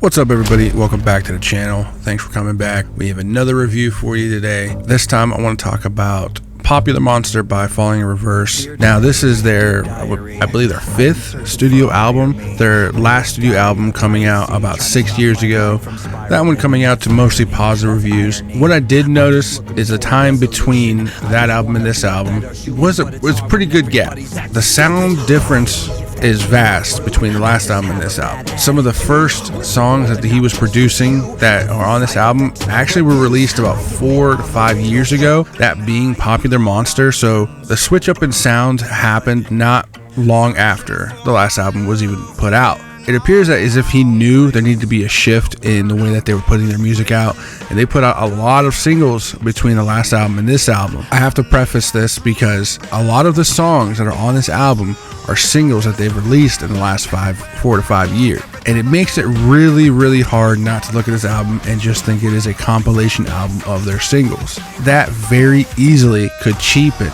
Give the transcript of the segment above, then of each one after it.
What's up, everybody? Welcome back to the channel. Thanks for coming back. We have another review for you today. This time I want to talk about Popular Monster by Falling in Reverse. Now, this is their, I believe, their fifth studio album. Their last studio album coming out about 6 years ago. That one coming out to mostly positive reviews. What I did notice is the time between that album and this album was a pretty good gap. The sound difference is vast between the last album and this album. Some of the first songs that he was producing that are on this album actually were released about 4 to 5 years ago, that being Popular Monster. So the switch up in sound happened not long after the last album was even put out. It appears that as if he knew there needed to be a shift in the way that they were putting their music out, and they put out a lot of singles between the last album and this album. I have to preface this because a lot of the songs that are on this album are singles that they've released in the last 4 to 5 years. And it makes it really, really hard not to look at this album and just think it is a compilation album of their singles. That very easily could cheapen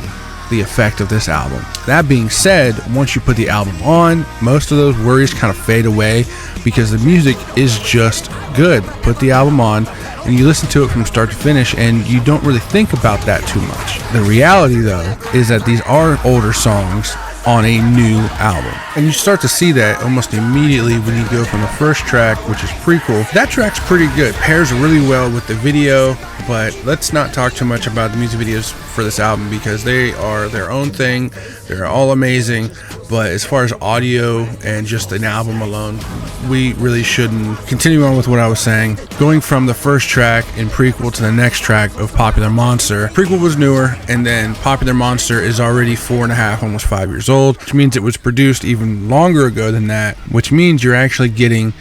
the effect of this album. That being said, once you put the album on, most of those worries kind of fade away because the music is just good. Put the album on and you listen to it from start to finish and you don't really think about that too much. The reality, though, is that these are older songs on a new album, and you start to see that almost immediately when you go from the first track, which is Prequel. That track's pretty good, pairs really well with the video, but let's not talk too much about the music videos for this album because they are their own thing. They're all amazing, but as far as audio and just an album alone, we really shouldn't continue on with what I was saying. Going from the first track in Prequel to the next track of Popular Monster. Prequel was newer, and then Popular Monster is already 4.5, almost 5 years old, which means it was produced even longer ago than that, which means you're actually getting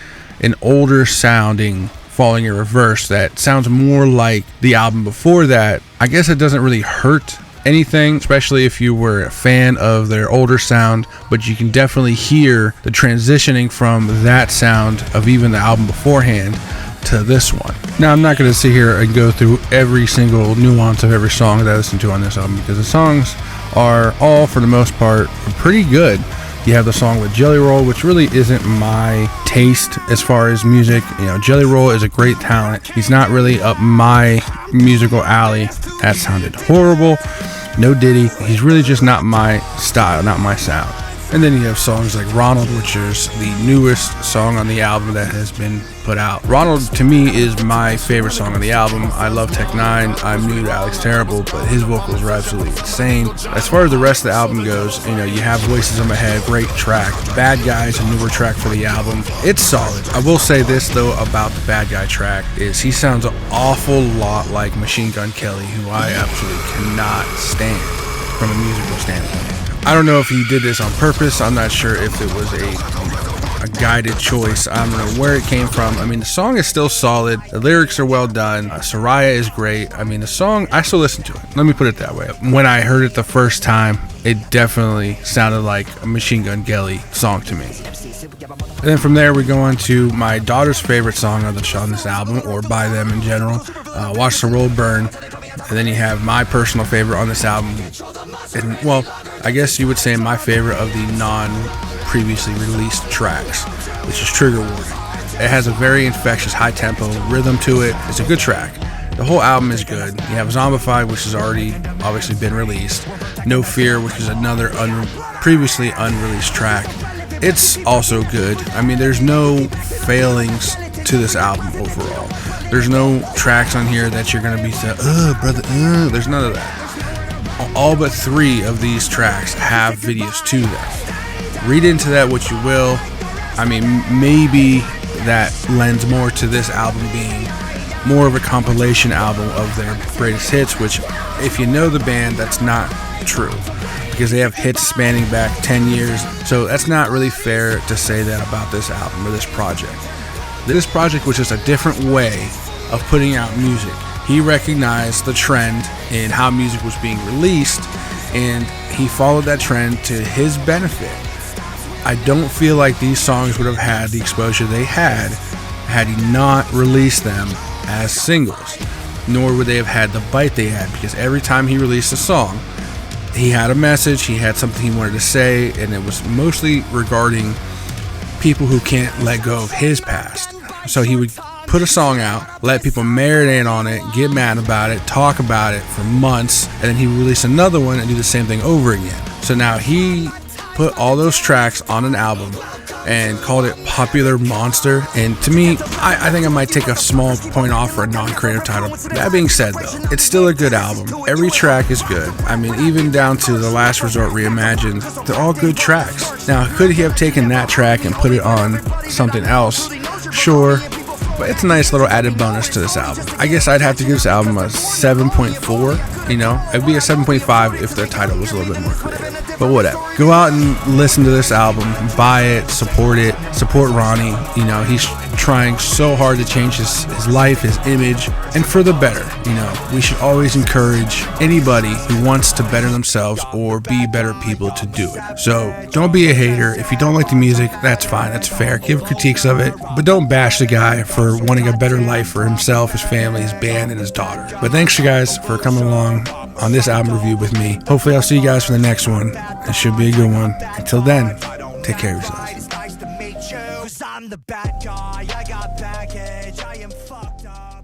an older sounding Falling in Reverse that sounds more like the album before that. I guess it doesn't really hurt anything, especially if you were a fan of their older sound, but you can definitely hear the transitioning from that sound of even the album beforehand to this one. Now, I'm not going to sit here and go through every single nuance of every song that I listen to on this album because the songs are all, for the most part, pretty good. You have the song with Jelly Roll, which really isn't my taste as far as music. You know, Jelly Roll is a great talent. He's not really up my musical alley. That sounded horrible. No Diddy. He's really just not my style, not my sound. And then you have songs like Ronald, which is the newest song on the album that has been put out. Ronald, to me, is my favorite song on the album. I love Tech N9ne. I'm new to Alex Terrible, but his vocals are absolutely insane. As far as the rest of the album goes, you know, you have Voices in My Head, great track. Bad Guy's a newer track for the album. It's solid. I will say this, though, about the Bad Guy track, is he sounds an awful lot like Machine Gun Kelly, who I absolutely cannot stand from a musical standpoint. I don't know if he did this on purpose. I'm not sure if it was a guided choice. I don't know where it came from. I mean, the song is still solid. The lyrics are well done. Soraya is great. I mean, the song, I still listen to it. Let me put it that way. When I heard it the first time, it definitely sounded like a Machine Gun Kelly song to me. And then from there, we go on to my daughter's favorite song on this album, or by them in general, Watch the World Burn. And then you have my personal favorite on this album, and well, I guess you would say my favorite of the non-previously released tracks, which is Trigger Warning. It has a very infectious, high-tempo rhythm to it. It's a good track. The whole album is good. You have Zombified, which has already obviously been released. No Fear, which is another previously unreleased track. It's also good. I mean, there's no failings to this album overall. There's no tracks on here that you're going to be saying, brother, there's none of that. All but 3 of these tracks have videos to them. Read into that what you will. I mean, maybe that lends more to this album being more of a compilation album of their greatest hits, which, if you know the band, that's not true, because they have hits spanning back 10 years. So that's not really fair to say that about this album or this project. This project was just a different way of putting out music. He recognized the trend in how music was being released, and he followed that trend to his benefit. I don't feel like these songs would have had the exposure they had he not released them as singles, nor would they have had the bite they had, because every time he released a song, he had a message, he had something he wanted to say, and it was mostly regarding people who can't let go of his past. So he would put a song out, let people marinate on it, get mad about it, talk about it for months, and then he would release another one and do the same thing over again. So now he put all those tracks on an album and called it Popular Monster. And to me, I think I might take a small point off for a non-creative title. That being said, though, it's still a good album. Every track is good. I mean, even down to The Last Resort Reimagined, they're all good tracks. Now, could he have taken that track and put it on something else? Sure. But it's a nice little added bonus to this album. I guess I'd have to give this album a 7.4. You know, it'd be a 7.5 if the title was a little bit more creative. But whatever. Go out and listen to this album, buy it, support Ronnie. You know, he's trying so hard to change his life, his image, and for the better. You know, we should always encourage anybody who wants to better themselves or be better people to do it. So don't be a hater. If you don't like the music, that's fine, that's fair. Give critiques of it, but don't bash the guy for wanting a better life for himself, his family, his band, and his daughter. But thanks you guys for coming along on this album review with me. Hopefully I'll see you guys for the next one. It should be a good one. Until then, take care of yourselves. I'm the bad guy, I got baggage, I am fucked up.